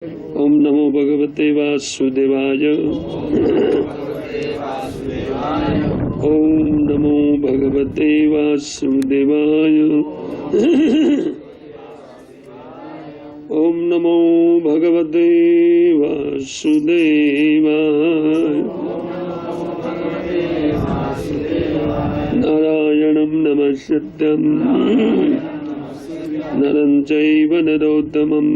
ओम नमो भगवते वासुदेवाय। ओम नमो भगवते वासुदेवाय। ओम नमो भगवते वासुदेवाय। नारायणं नमस्कृत्यं नरं चैव नरोत्तमं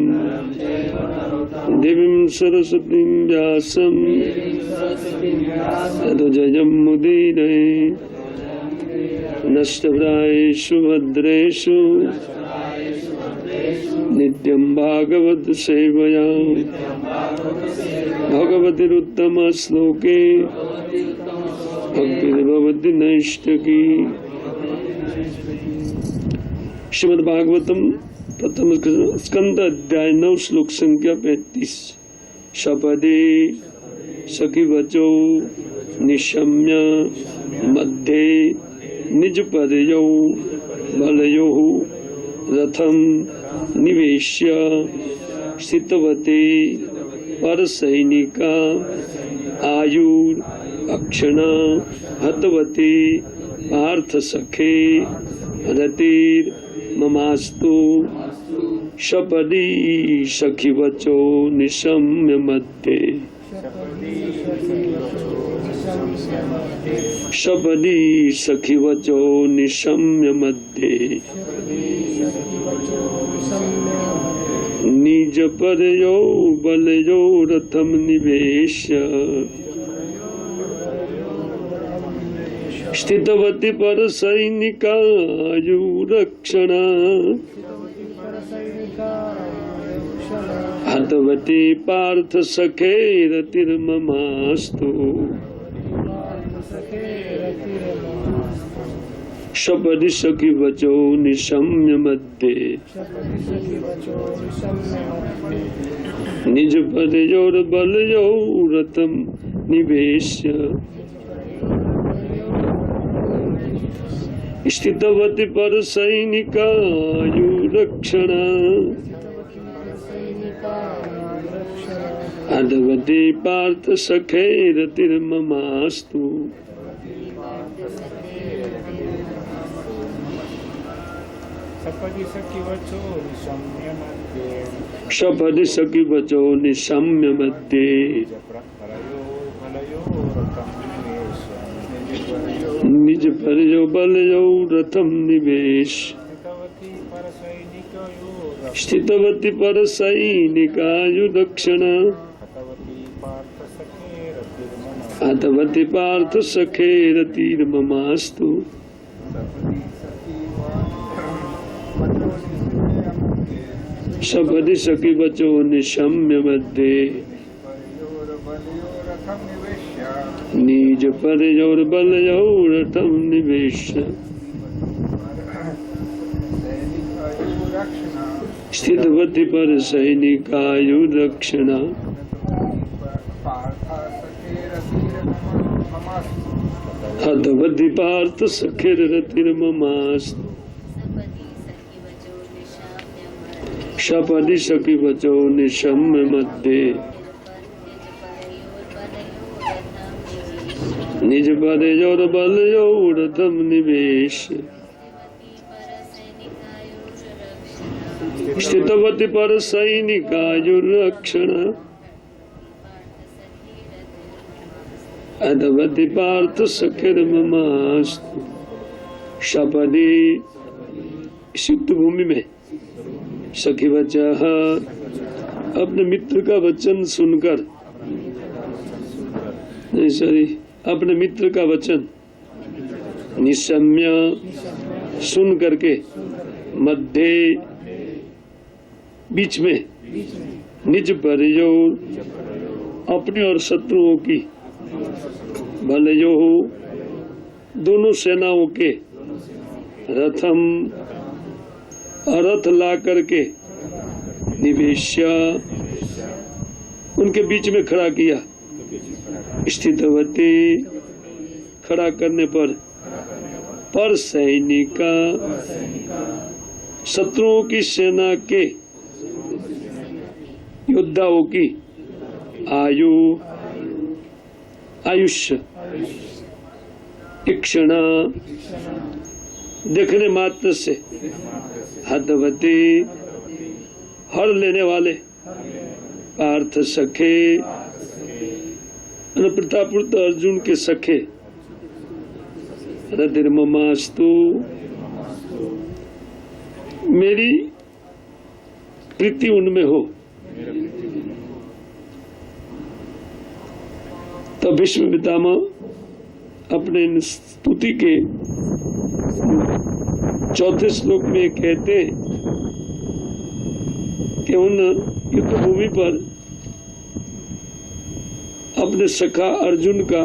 देवीं सरस्वतीं व्यासं ततो जयमुदीरये। नष्टप्रायेषु भद्रेषु नित्यं भागवत सेवया भगवतिरुत्तमश्लोके भक्तिर्भवति नैष्ठिकी। श्रीमद्भागवतम प्रथम स्कंद अध्याय 9 श्लोक संख्या 35। सपदे सखी वचो निशम्य मध्ये निज पदयो बलयो रथम निवेश्य स्थितवते परसैनिका आयुर अक्षणा हतवती पार्थ सखे रतिर ममास्तु सपदी सखी वचो निशम्य मध्ये। सपदी सखी वचो निशम्य मध्ये निज परयो बलयो रथम निवेश्य स्थितवती पर सैनिकायुरक्षणा हतवती पार्थ सखे रतिर्ममास्तु। सपदि सखी वचो निशम्य मध्ये निज पदयोर बलयो रथम निवेश्य स्थितवती पर सैनिकायुरक्षणा हतवती पार्थ सखे रतिर्ममास्तु। सपदि सखी वचो निशम्य मध्ये निज परयो बलयो रथम निवेश स्थितवती पर सैनिकायुरक्षणा हतवती पार्थ सखे रतिर्ममास्तु। सपदि सखी वचो निशम्य मध्ये निज परयोर बलयो रथम निवेश स्थितवती पर सैनिकायुरक्षणा हतवती पार्थ सखे रतिर्ममास्तु। सपदि सखी वचो निशम्य मध्ये निज परयोर बलयो रथम निवेश स्थितवती पर सैनिकायुरक्षणा हतवती पार्थ सखिर्ममास्तु। सपदि सिद्ध भूमि में सखी वचः अपने मित्र का वचन सुनकर अपने मित्र का वचन निशम्य सुन करके मध्य बीच में निज परयो अपने और शत्रुओं की भलयो दोनों सेनाओं के रथम रथ ला करके निवेश्य उनके बीच में खड़ा किया। स्थितवती खड़ा करने पर सैनिका शत्रुओं की सेना के योद्धाओं की आयु आयुष्य इक्षणा देखने मात्र से हतवती हर लेने वाले पार्थ सखे प्रतापुत्र अर्जुन के सखे रतिर्ममास्तु मेरी प्रीति उनमें हो। तो भीष्म पितामह अपने स्तुति के चौथे श्लोक में कहते कि उन युद्ध भूमि पर अपने सखा अर्जुन का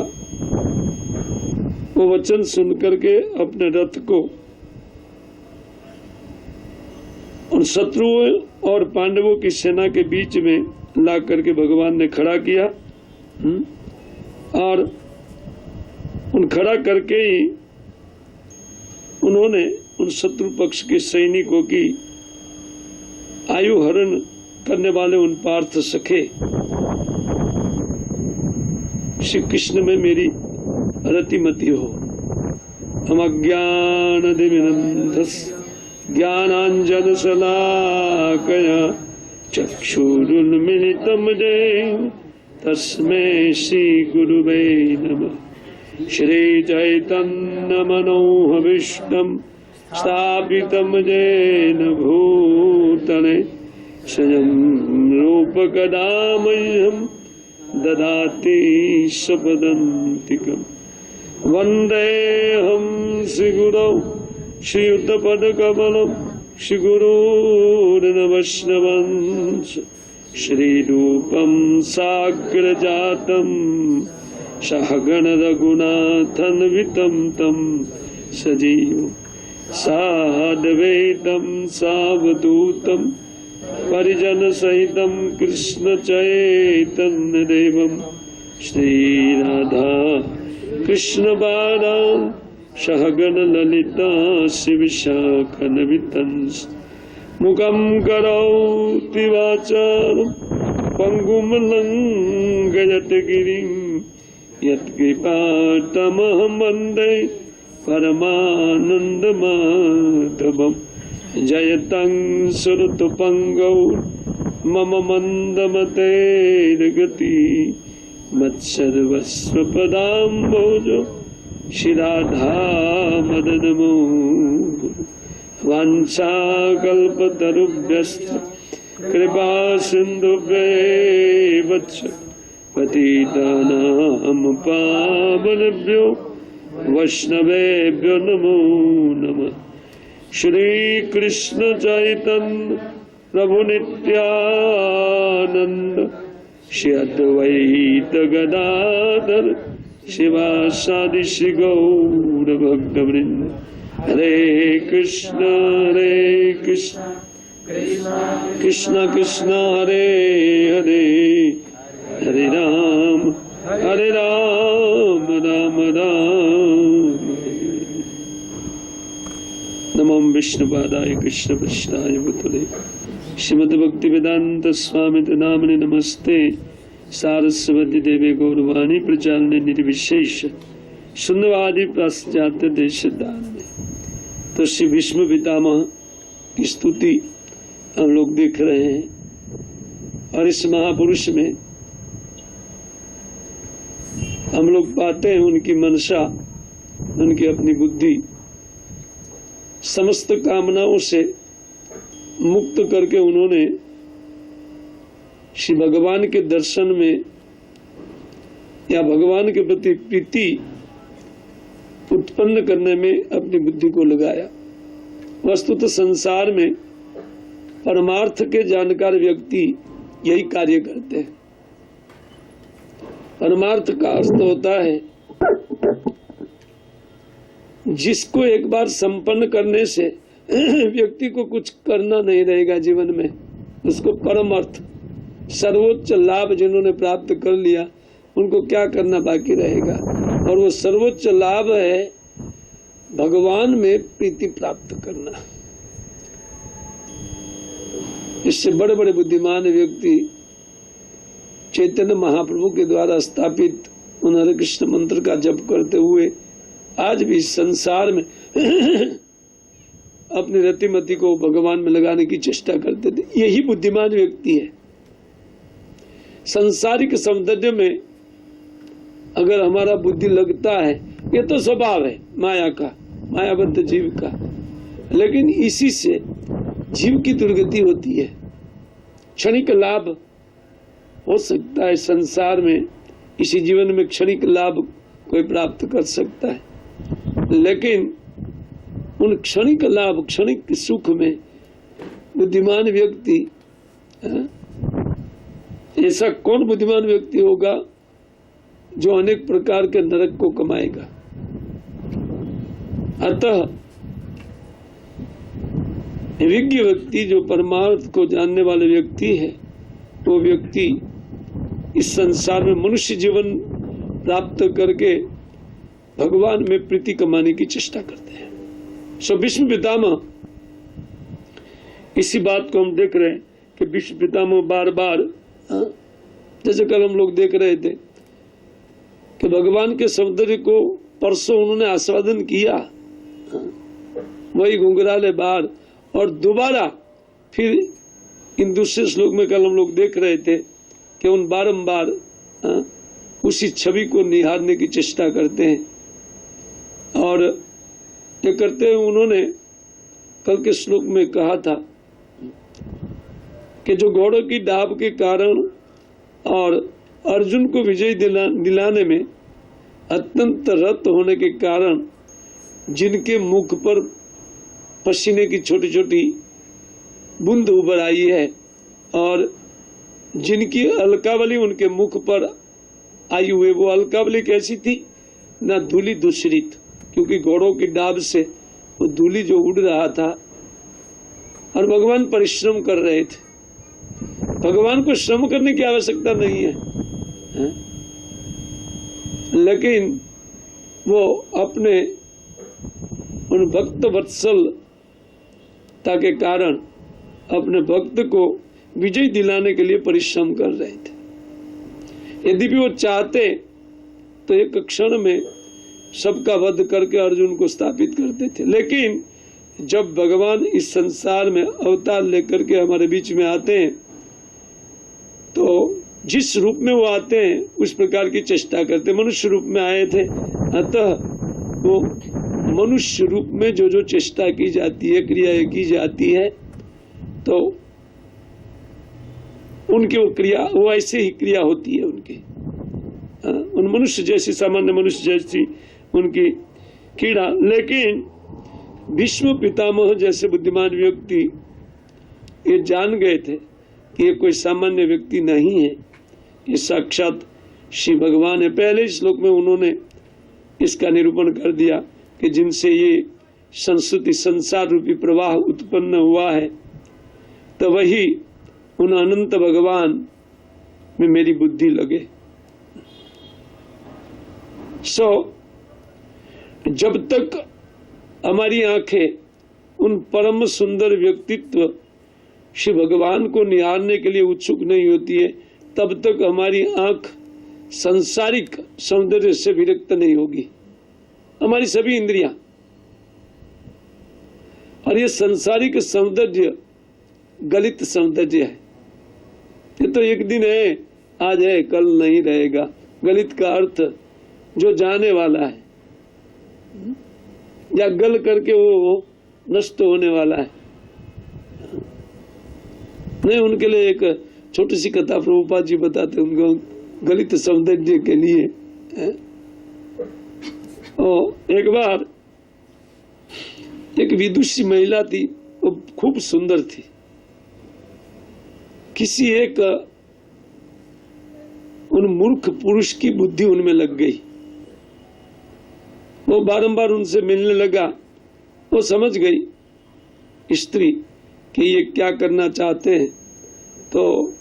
वो वचन सुनकर के अपने रथ को उन शत्रुओं और पांडवों की सेना के बीच में ला करके भगवान ने खड़ा किया और उन खड़ा करके ही उन्होंने उन शत्रु पक्ष के सैनिकों की आयु हरण करने वाले उन पार्थ सखे श्री कृष्ण में मेरी रतिमति हो। हम अज्ञान दिमिनंधस्य ज्ञानांजन शलाकया चक्षुरुन्मिलितं येन तस्मै श्री गुरुवे नमः। श्री चैतन्य मनोभीष्टं स्थापितं येन भूतले स्वयं रूप कदा मह्यं ददाति स्वपदान्तिकम्। वन्देऽहं श्रीगुरौ श्रीयुतपदकमलं श्रीगुरून् वैष्णवंश श्रीरूपं साग्रजातं सहगण रघुनाथान्वितं तं सजीवं साद्वैतं सावधूतं परिजनसहितं कृष्ण चैतन्यदेवं श्रीराधा कृष्ण बालान् सहगण ललिता शिवशाखान्वितंस् मुखं करोति वाचालं पङ्गुं लङ्घयते गिरिं यत्कृपातमहं वन्दे परमानन्दमाधवम्। जयतं सुरतु पङ्गौ मम मन्दमतेर्गति मत्सर्वस्वपदाम्बोजो श्रीराधा मदन मोहन। वाञ्छाकल्पतरुभ्यश्च कृपा सिन्धुभ्यैव च पतितानां पावनेभ्यो वैष्णवेभ्यो नमो नमः। श्री कृष्ण चैतन्य प्रभु नित्यानंद श्री अद्वैत गदाधर शिवासादि श्री गौर भक्तवृंद। हरे कृष्ण कृष्ण कृष्ण हरे हरे हरे राम राम राम। नमो विष्णुपादाय कृष्ण पृष्ठाय भूतले श्रीमद्भक्तिवेदांत स्वामी नामने नमस्ते सारस्वती देवे गौरवाणी प्रचारणे निर्विशेष शून्यवादी पाश्चात्य देश दान। तो श्री भीष्म पितामह की स्तुति हम लोग देख रहे हैं और इस महापुरुष में हम लोग पाते हैं उनकी मनसा, उनकी अपनी बुद्धि समस्त कामनाओं से मुक्त करके उन्होंने श्री भगवान के दर्शन में या भगवान के प्रति प्रीति उत्पन्न करने में अपनी बुद्धि को लगाया। वस्तुतः संसार में परमार्थ के जानकार व्यक्ति यही कार्य करते हैं। परमार्थ का अर्थ होता है जिसको एक बार संपन्न करने से व्यक्ति को कुछ करना नहीं रहेगा जीवन में, उसको परम अर्थ सर्वोच्च लाभ जिन्होंने प्राप्त कर लिया उनको क्या करना बाकी रहेगा। और वो सर्वोच्च लाभ है भगवान में प्रीति प्राप्त करना। इससे बड़े बड़े बुद्धिमान व्यक्ति चैतन्य महाप्रभु के द्वारा स्थापित उन हरे कृष्ण मंत्र का जप करते हुए आज भी संसार में अपनी रतिमति को भगवान में लगाने की चेष्टा करते थे। यही बुद्धिमान व्यक्ति है। सांसारिक सौंदर्य में अगर हमारा बुद्धि लगता है, ये तो स्वभाव है माया का, मायाबद्ध जीव का, लेकिन इसी से जीव की दुर्गति होती है। क्षणिक लाभ हो सकता है संसार में, इसी जीवन में क्षणिक लाभ कोई प्राप्त कर सकता है, लेकिन उन क्षणिक लाभ, क्षणिक सुख में बुद्धिमान व्यक्ति, ऐसा कौन बुद्धिमान व्यक्ति होगा जो अनेक प्रकार के नरक को कमाएगा। अतः विज्ञ व्यक्ति, जो परमार्थ को जानने वाले व्यक्ति है, वो व्यक्ति इस संसार में मनुष्य जीवन प्राप्त करके भगवान में प्रीति कमाने की चेष्टा करते हैं। सो भीष्म पितामह, इसी बात को हम देख रहे हैं कि भीष्म पितामह बार बार, जैसे कल हम लोग देख रहे थे कि भगवान के सौंदर्य को परसों उन्होंने आस्वादन किया, वही घुंघराले बार, और दोबारा फिर इन दूसरे श्लोक में कल हम लोग देख रहे थे कि उन बारंबार उसी छवि को निहारने की चेष्टा करते हैं। और ये करते हुए उन्होंने कल के श्लोक में कहा था कि जो घोड़ों की डाब के कारण और अर्जुन को विजय दिलाने में अत्यंत रत होने के कारण जिनके मुख पर पसीने की छोटी छोटी बूंद उभर आई है और जिनकी अलकावली उनके मुख पर आई हुई, वो अलकावली कैसी थी? ना धूली दूषरित, क्योंकि घोड़ों की डाब से वो धूली जो उड़ रहा था, और भगवान परिश्रम कर रहे थे। भगवान को श्रम करने की आवश्यकता नहीं है, लेकिन वो अपने उन भक्त वत्सलता के कारण अपने भक्त को विजय दिलाने के लिए परिश्रम कर रहे थे। यदि भी वो चाहते तो एक क्षण में सबका वध करके अर्जुन को स्थापित करते थे, लेकिन जब भगवान इस संसार में अवतार लेकर के हमारे बीच में आते हैं तो जिस रूप में वो आते हैं उस प्रकार की चेष्टा करते। मनुष्य रूप में आए थे, अतः वो मनुष्य रूप में जो जो चेष्टा की जाती है, क्रियाएं की जाती है, तो उनकी वो क्रिया, वो ऐसे ही क्रिया होती है उनकी, उन मनुष्य जैसी, सामान्य मनुष्य जैसी उनकी क्रीड़ा। लेकिन भीष्म पितामह जैसे बुद्धिमान व्यक्ति ये जान गए थे कि ये कोई सामान्य व्यक्ति नहीं है, ये साक्षात श्री भगवान है। पहले श्लोक में उन्होंने इसका निरूपण कर दिया कि जिनसे ये संस्कृति संसार रूपी प्रवाह उत्पन्न हुआ है, तो वही उन अनंत भगवान में मेरी बुद्धि लगे। जब तक हमारी आंखें उन परम सुंदर व्यक्तित्व श्री भगवान को निहारने के लिए उत्सुक नहीं होती है, तब तक हमारी आंख सांसारिक सौंदर्य से विरक्त नहीं होगी। हमारी सभी इंद्रियां, और ये सांसारिक सौंदर्य गलित सौंदर्य है। ये तो एक दिन है, आज है, कल नहीं रहेगा। गलित का अर्थ जो जाने वाला है या गल करके वो नष्ट होने वाला है। नहीं, उनके लिए एक छोटी सी कथा प्रभुपाद जी बताते उनको गलित सौंदर्य के लिए। एक बार एक विदुषी महिला थी, वो खूब सुंदर थी। किसी एक उन मूर्ख पुरुष की बुद्धि उनमें लग गई। वो बारंबार उनसे मिलने लगा। वो समझ गई स्त्री कि ये क्या करना चाहते हैं, तो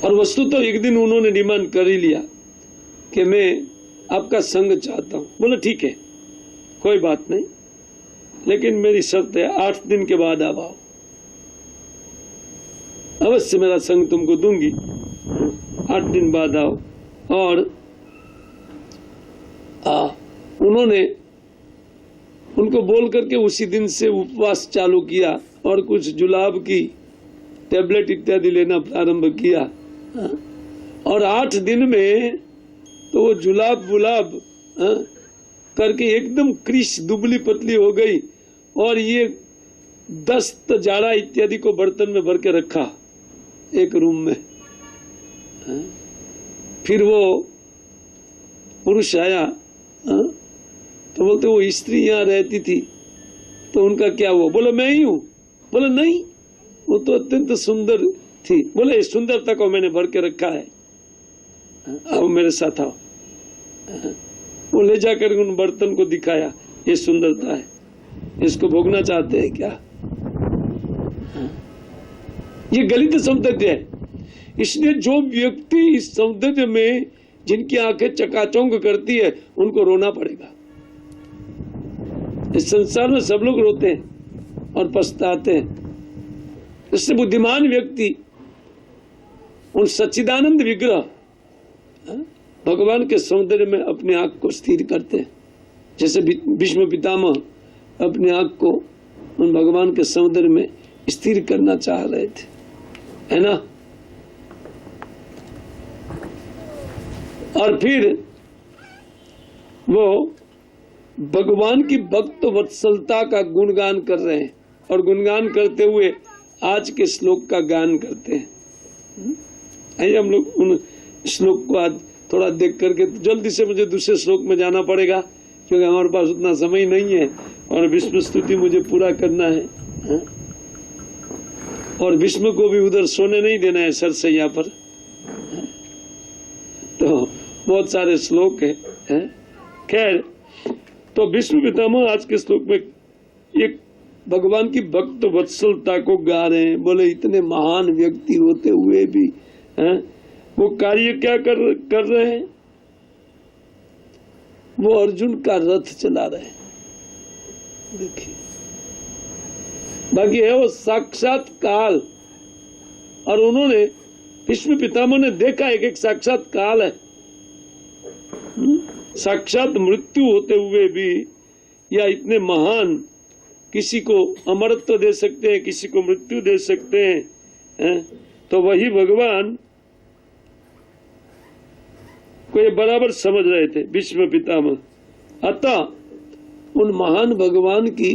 और वस्तु तो एक दिन उन्होंने डिमांड कर ही लिया कि मैं आपका संग चाहता हूं। बोला ठीक है, कोई बात नहीं, लेकिन मेरी शर्त है 8 दिन के बाद आप आओ। अवश्य मेरा संग तुमको दूंगी, 8 दिन बाद आओ। और उन्होंने उनको बोल करके उसी दिन से उपवास चालू किया और कुछ जुलाब की टेबलेट इत्यादि लेना प्रारंभ किया। और 8 दिन में तो वो जुलाब बुलाब करके एकदम क्रिश दुबली पतली हो गई। और ये दस्त जाड़ा इत्यादि को बर्तन में भर के रखा एक रूम में। फिर वो पुरुष आया तो बोलते वो स्त्री यहाँ रहती थी तो उनका क्या हुआ? बोला मैं ही हूँ। बोला नहीं, वो तो अत्यंत सुंदर थी। बोले इस सुंदरता को मैंने भर के रखा है, आओ मेरे साथ आओ। वो ले जाकर उन बर्तन को दिखाया, ये सुंदरता है, इसको भोगना चाहते हैं क्या? ये गलित सौंदर्य है। इसलिए जो व्यक्ति इस सौंदर्य में जिनकी आंखें चकाचौंध करती है उनको रोना पड़ेगा। इस संसार में सब लोग रोते हैं और पछताते हैं। इससे बुद्धिमान व्यक्ति उन सच्चिदानंद विग्रह भगवान के सौंदर्य में अपने आंख को स्थिर करते हैं। जैसे भीष्म पितामह अपने आंख को उन भगवान के सौंदर्य में स्थिर करना चाह रहे थे, है ना। और फिर वो भगवान की भक्त वत्सलता का गुणगान कर रहे हैं और गुणगान करते हुए आज के श्लोक का गान करते हैं। आइए हम लोग उन श्लोक को आज थोड़ा देख करके, जल्दी से मुझे दूसरे श्लोक में जाना पड़ेगा क्योंकि हमारे पास उतना समय नहीं है और विष्णु स्तुति मुझे पूरा करना है। और विष्णु को भी उधर सोने नहीं देना है सरसैया पर। तो बहुत सारे श्लोक है। खैर, तो विष्णु पितामह आज के श्लोक में एक भगवान की भक्त वत्सलता को गा रहे हैं। बोले इतने महान व्यक्ति होते हुए भी वो कार्य क्या कर रहे हैं? वो अर्जुन का रथ चला रहे हैं। देखिए, बाकी है वो साक्षात काल। और उन्होंने भीष्म पितामह ने देखा एक साक्षात काल है। साक्षात मृत्यु होते हुए भी या इतने महान, किसी को अमरत्व दे सकते हैं, किसी को मृत्यु दे सकते हैं। तो वही भगवान को ये बराबर समझ रहे थे भीष्म पितामह। अतः उन महान भगवान की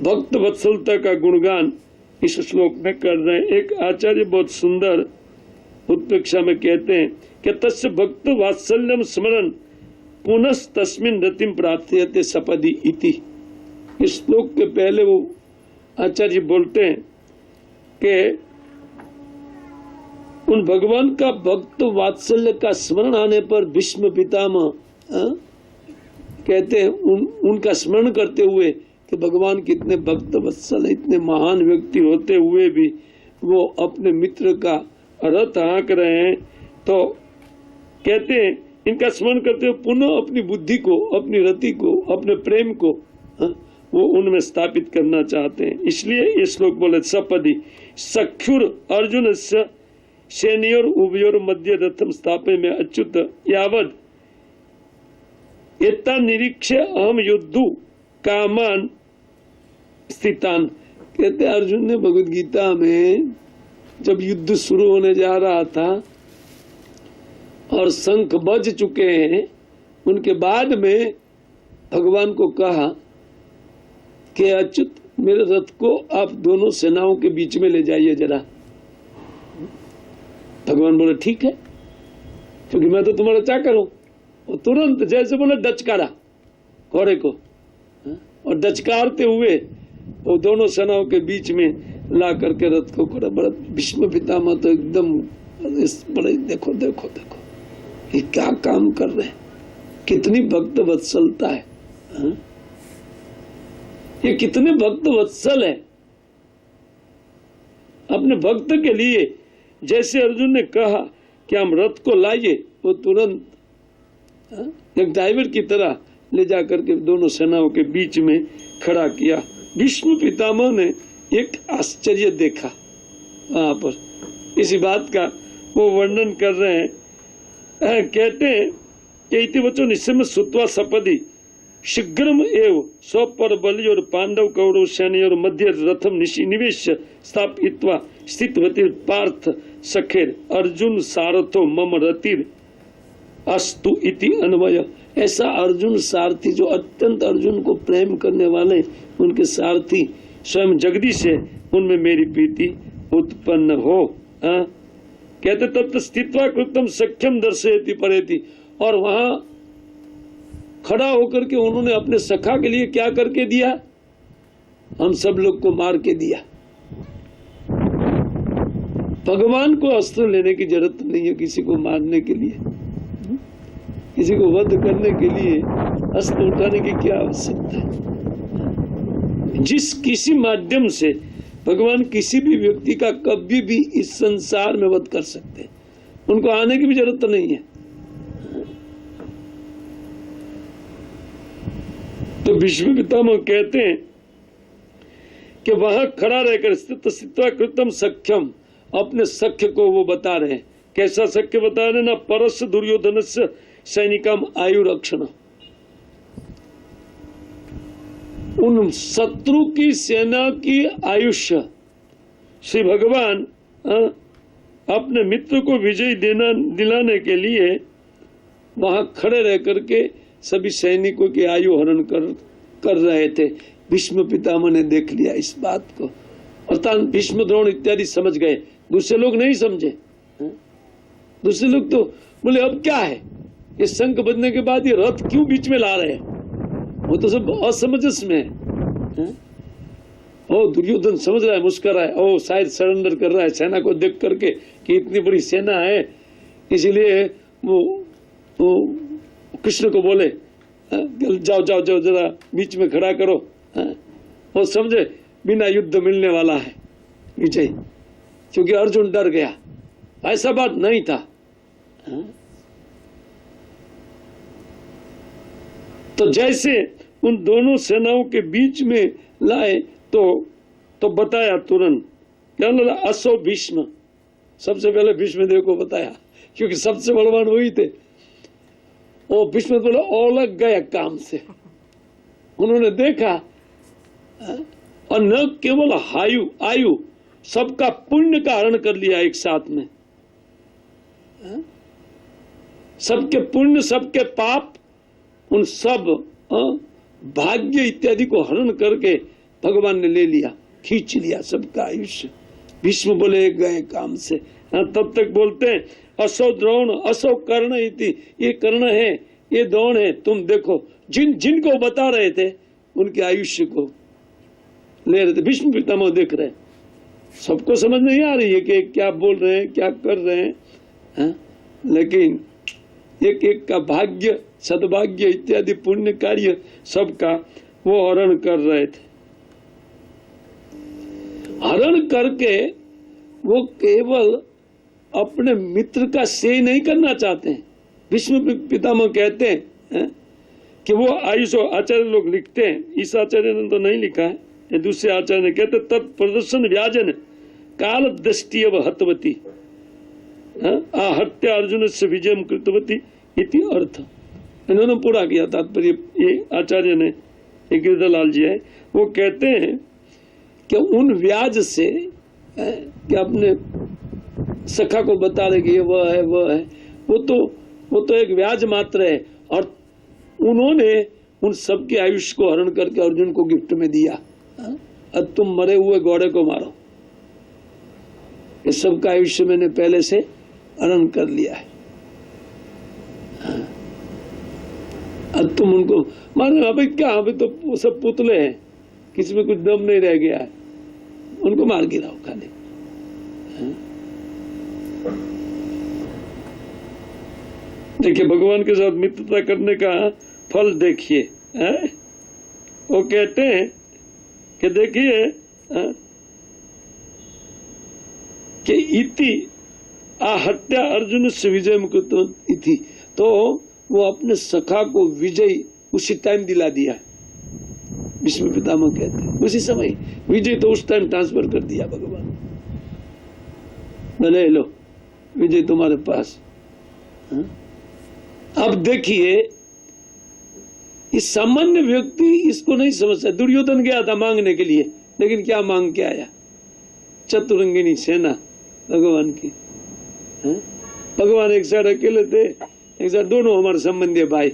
भक्त वत्सलता का गुणगान इस श्लोक में कर रहे हैं। एक आचार्य बहुत सुंदर उत्प्रेक्षा में कहते हैं कि तस्य भक्त वात्सल्यम स्मरण पुनः तस्मिन् रतिम प्रार्थयते सपदि इति। इस श्लोक के पहले वो आचार्य बोलते हैं कि उन भगवान का भक्त वात्सल्य का स्मरण आने पर भीष्म पितामह कहते हैं उनका स्मरण करते हुए कि भगवान कितने भक्त वत्सल है, इतने महान व्यक्ति होते हुए भी वो अपने मित्र का रथ हाँक रहे हैं। तो कहते हैं इनका स्मरण करते हुए पुनः अपनी बुद्धि को, अपनी रति को, अपने प्रेम को वो उनमें स्थापित करना चाहते हैं। इसलिए ये श्लोक बोले सपदि सख्युर अर्जुन सेनियोर उभयोर मध्य रथम स्थापे में अच्युत यावद एता निरीक्ष्य अहम युद्धु कामान स्थितान। कहते अर्जुन ने भगवद गीता में जब युद्ध शुरू होने जा रहा था और शंख बज चुके हैं, उनके बाद में भगवान को कहा कि अच्युत मेरे रथ को आप दोनों सेनाओं के बीच में ले जाइए जरा। भगवान बोले ठीक है, क्योंकि मैं तो तुम्हारा चाकर हूं। और तुरंत जैसे बोले डचकारा घोड़े को, और डचकारते हुए वो दोनों सेनाओं के बीच में ला करके रथ को खड़ा। बड़ा भीष्म पितामह तो एकदम बड़े देखो देखो देखो ये क्या काम कर रहे हैं, कितनी भक्त वत्सलता है। ये कितने भक्त वत्सल है अपने भक्त के लिए। जैसे अर्जुन ने कहा कि हम रथ को लाइए, वो तुरंत एक ड्राइवर की तरह ले जाकर के दोनों सेनाओं के बीच में खड़ा किया। भीष्म पितामह ने एक आश्चर्य देखा। वहां पर इसी बात का वो वर्णन कर रहे हैं। कहते हैं कि इति वचो निश्चय सुत्वा सपदि शीघ्रम एव स्वपर बलि और पांडव कौरव सैन्य और मध्य रथम निवेश स्थापित्वा स्थितवती पार्थ सखेर अर्जुन सारथो मम रतिर अस्तु इति अन्वय। ऐसा अर्जुन सारथी जो अत्यंत अर्जुन को प्रेम करने वाले उनके सारथी स्वयं जगदीश है, उनमें मेरी प्रीति उत्पन्न हो। कहते तब स्थित्वा कृतम सख्यम दर्शयति परेति, और वहां खड़ा होकर के उन्होंने अपने सखा के लिए क्या करके दिया, हम सब लोग को मार के दिया। भगवान को अस्त्र लेने की जरूरत नहीं है किसी को मारने के लिए, किसी को वध करने के लिए अस्त्र उठाने की क्या आवश्यकता है। जिस किसी माध्यम से भगवान किसी भी व्यक्ति का कभी भी इस संसार में वध कर सकते हैं, उनको आने की भी जरूरत नहीं है। तो भीष्म पितामह कहते हैं कि वहां खड़ा रहकर स्थित्वा कृतम सख्यम, अपने सख्य को वो बता रहे हैं। कैसा सख्य बता रहे ना, परस दुर्योधन से सैनिकम आयु रक्षण, उन शत्रु की सेना की आयुष्य श्री भगवान अपने मित्र को विजय दिलाने के लिए वहां खड़े रह करके सभी सैनिकों की आयु हरण कर रहे थे। भीष्म पितामह ने देख लिया इस बात को, अर्थात भीष्म द्रोण इत्यादि समझ गए, दूसरे लोग नहीं समझे। दूसरे लोग तो बोले अब क्या है, ये शंख बजने के बाद ये रथ क्यों बीच में ला रहे हैं, वो तो सब असमंजस में है। ओ दुर्योधन समझ रहा है, मुस्कुरा रहा है, ओ शायद सरेंडर कर रहा है सेना को देख करके कि इतनी बड़ी सेना है, इसीलिए वो कृष्ण को बोले जाओ जाओ जाओ जरा बीच में खड़ा करो। वो समझे बिना युद्ध मिलने वाला है विजय, क्योंकि अर्जुन डर गया। ऐसा बात नहीं था। तो जैसे उन दोनों सेनाओं के बीच में लाए तो बताया तुरंत, क्या बोला, असो भीष्म, सबसे पहले भीष्म देव को बताया, क्योंकि सबसे बलवान वही थे। वो भीष्म बोला अलग गया काम से, उन्होंने देखा और न केवल आयु सबका पुण्य का हरण कर लिया एक साथ में। सबके पुण्य सबके पाप, उन सब भाग्य इत्यादि को हरण करके भगवान ने ले लिया, खींच लिया सबका आयुष्य। भीष्म बोले गए काम से। तब तक बोलते हैं असो द्रोण असो कर्ण इति, ये कर्ण है ये द्रोण है, तुम देखो जिनको बता रहे थे उनके आयुष्य को ले रहे थे। भीष्म पितामह देख रहे, सबको समझ नहीं आ रही है कि क्या बोल रहे हैं क्या कर रहे हैं, लेकिन एक एक का भाग्य सद्भाग्य इत्यादि पुण्य कार्य सबका वो हरण कर रहे थे। हरण करके वो केवल अपने मित्र का श्रेय नहीं करना चाहते हैं। भीष्म पितामह कहते हैं कि वो आयुष आचार्य लोग लिखते हैं, इस आचार्य ने तो नहीं लिखा है, ये दूसरे आचार्य ने कहते तत्प्रदर्शन व्याजन काल दृष्टि हतवती आहत्या अर्जुन से विजय कृतवती इति अर्थ। इन्होंने पूरा किया तात्पर्य, ये आचार्य ने, एक गिरधरलाल जी है, वो कहते हैं कि उन व्याज से कि अपने सखा को बता रहे कि ये वह है वो तो एक व्याज मात्र है, और उन्होंने उन सबके आयुष्य को हरण करके अर्जुन को गिफ्ट में दिया। अब तुम मरे हुए घोड़े को मारो, इस सबका आयुष्य मैंने पहले से हरण कर लिया है, अब तुम उनको मारो। अभी क्या, अभी तो वो सब पुतले हैं, किसी में कुछ दम नहीं रह गया है, उनको मार गिराओ खाली। देखिए भगवान के साथ मित्रता करने का फल देखिए। वो कहते हैं कि देखिए कि इति आहत्या अर्जुन से विजय मुकुट इति, तो वो अपने सखा को विजय उसी टाइम दिला दिया। भीष्म पितामह कहते हैं उसी समय विजय तो उस टाइम ट्रांसफर कर दिया भगवान। भले लो विजय तुम्हारे पास। अब देखिए इस सामान्य व्यक्ति इसको नहीं समझता। दुर्योधन गया था मांगने के लिए, लेकिन क्या मांग के आया? चतुरंगिनी सेना भगवान की। भगवान एक साइड अकेले थे, एक साइड दोनों हमारे संबंधी भाई,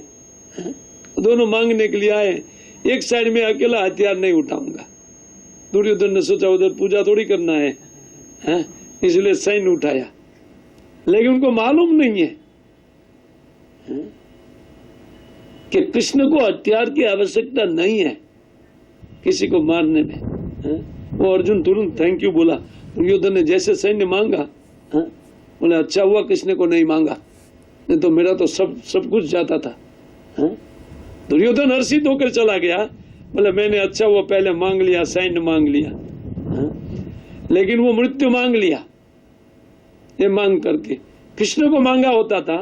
दोनों मांगने के लिए आए। एक साइड में अकेला हथियार नहीं उठाऊंगा। दुर्योधन ने सोचा उधर पूजा थोड़ी करना है, इसलिए सैन्य उठाया, लेकिन उनको मालूम नहीं है कि कृष्ण को हथियार की आवश्यकता नहीं है किसी को मारने में। वो अर्जुन तुरंत थैंक यू बोला। दुर्योधन ने जैसे सैन्य मांगा, बोले अच्छा हुआ कृष्ण को नहीं मांगा, नहीं तो मेरा तो सब कुछ जाता था। दुर्योधन हर्षित होकर चला गया, बोले मैंने अच्छा हुआ पहले मांग लिया, सैन्य मांग लिया। लेकिन वो मृत्यु मांग लिया ये मांग करके। कृष्ण को मांगा होता था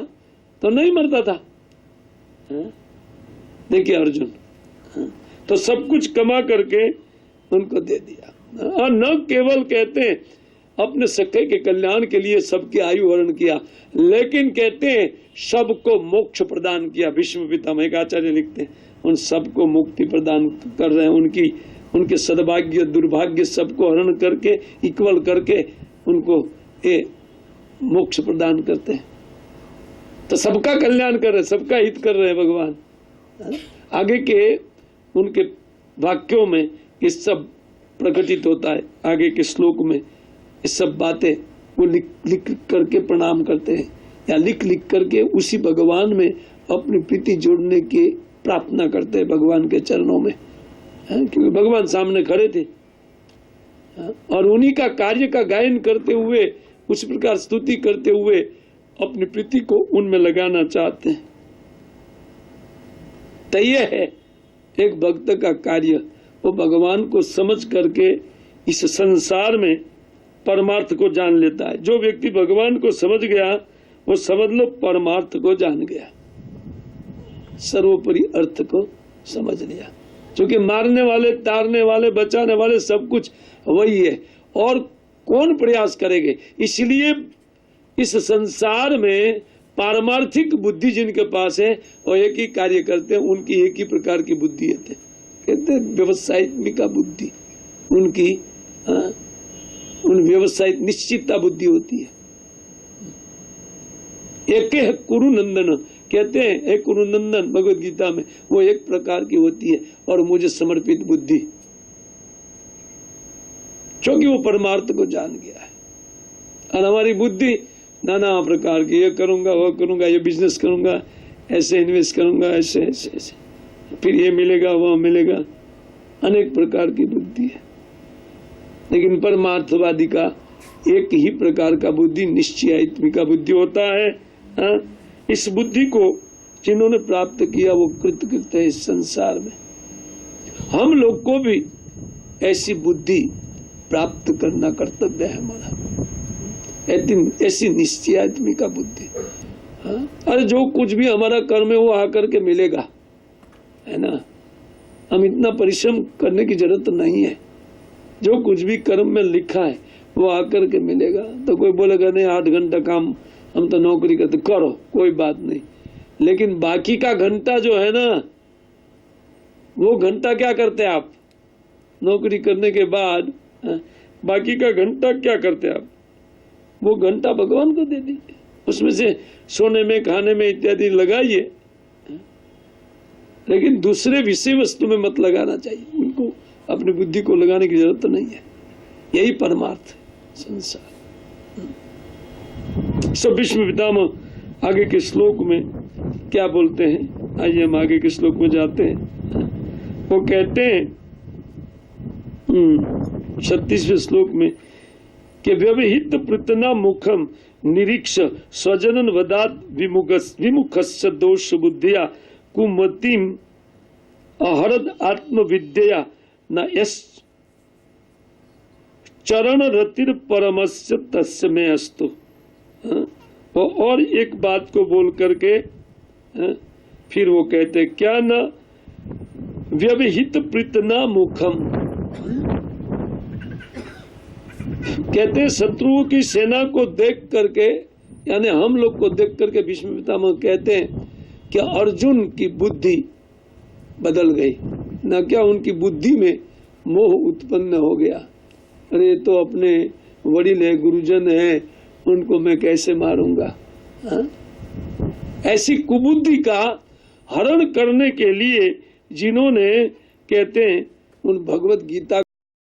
तो नहीं मरता था। देखिए अर्जुन तो सब कुछ कमा करके उनको दे दिया। और न केवल कहते हैं अपने सखे के कल्याण के लिए सबकी आयु हरण किया, लेकिन कहते हैं सबको मोक्ष प्रदान किया। भीष्म पितामह एक आचार्य लिखते हैं उन सबको मुक्ति प्रदान कर रहे हैं। उनके सद्भाग्य दुर्भाग्य सबको हरण करके इक्वल करके उनको ये मोक्ष प्रदान करते हैं। तो सबका कल्याण कर रहे, सबका हित कर रहे हैं भगवान। आगे के उनके वाक्यों में ये सब प्रकटित होता है। आगे के श्लोक में ये सब बातें वो लिख करके प्रणाम करते हैं, या लिख करके उसी भगवान में अपनी प्रीति जोड़ने की प्रार्थना करते हैं भगवान के चरणों में, क्योंकि भगवान सामने खड़े थे। और उन्हीं का कार्य का गायन करते हुए, उस प्रकार स्तुति करते हुए अपनी प्रीति को उनमें लगाना चाहते हैं। तो यह है एक भक्त का कार्य। वो भगवान को समझ करके इस संसार में परमार्थ को जान लेता है। जो व्यक्ति भगवान को समझ गया वो समझ लो परमार्थ को जान गया, सर्वोपरि अर्थ को समझ लिया। क्योंकि मारने वाले, तारने वाले, बचाने वाले सब कुछ वही है, और कौन प्रयास करेंगे। इसलिए इस संसार में पारमार्थिक बुद्धि जिनके पास है वो एक ही कार्य करते हैं, उनकी एक ही प्रकार की बुद्धि है, कहते हैं व्यवसायिका बुद्धि। उनकी उन व्यवसायिक निश्चितता बुद्धि होती है। एक है कुरुनंदन, कहते हैं एक कुरुनंदन भगवत गीता में, वो एक प्रकार की होती है और मुझे समर्पित बुद्धि, क्योंकि वो परमार्थ को जान गया है। और हमारी बुद्धि नाना प्रकार की, ये करूंगा वो करूंगा, ये बिजनेस करूंगा, ऐसे इन्वेस्ट करूंगा, ऐसे ऐसे ऐसे, फिर ये मिलेगा वो मिलेगा, अनेक प्रकार की बुद्धि है। लेकिन परमार्थवादी का एक ही प्रकार का बुद्धि, निश्चयात्मिका बुद्धि होता है। इस बुद्धि को जिन्होंने प्राप्त किया वो कृतकृत है इस संसार में। हम लोग को भी ऐसी बुद्धि प्राप्त करना कर्तव्य है हमारा, ऐसी निश्चयात्मिका बुद्धि। अरे जो कुछ भी हमारा कर्म है वो आकर के मिलेगा, है ना। हम इतना परिश्रम करने की जरूरत नहीं है। जो कुछ भी कर्म में लिखा है वो आकर के मिलेगा। तो कोई बोलेगा नहीं 8 घंटा काम हम तो नौकरी करते, करो कोई बात नहीं, लेकिन बाकी का घंटा जो है ना, वो घंटा क्या करते हैं आप नौकरी करने के बाद? बाकी का घंटा क्या करते हैं आप? वो घंटा भगवान को दे दीजिए, उसमें से सोने में, खाने में इत्यादि लगाइए, लेकिन दूसरे विषय वस्तु में मत लगाना चाहिए। उनको अपनी बुद्धि को लगाने की जरूरत नहीं है। यही परमार्थ है संसार। सब भीष्म पितामह आगे के श्लोक में क्या बोलते हैं, आइए हम आगे के श्लोक में जाते हैं। वो कहते हैं 36वें श्लोक में कि व्यवहित प्रतना मुखम निरीक्ष स्वजनन वदात विमुखस्य दोष बुद्धिया कुमतिम अहरद आत्मविद्या न यस चरण रतिर परमस्य तस्य में अस्तु। और एक बात को बोल करके फिर वो कहते क्या न व्यवहित प्रतना मुखम, कहते हैं शत्रुओं की सेना को देख करके, यानी हम लोग को देख करके भीष्म पितामह कहते हैं कि अर्जुन की बुद्धि बदल गई, न क्या उनकी बुद्धि में मोह उत्पन्न हो गया। अरे तो अपने वडील है, गुरुजन है, उनको मैं कैसे मारूंगा। हाँ? ऐसी कुबुद्धि का हरण करने के लिए जिन्होंने कहते हैं उन भगवत गीता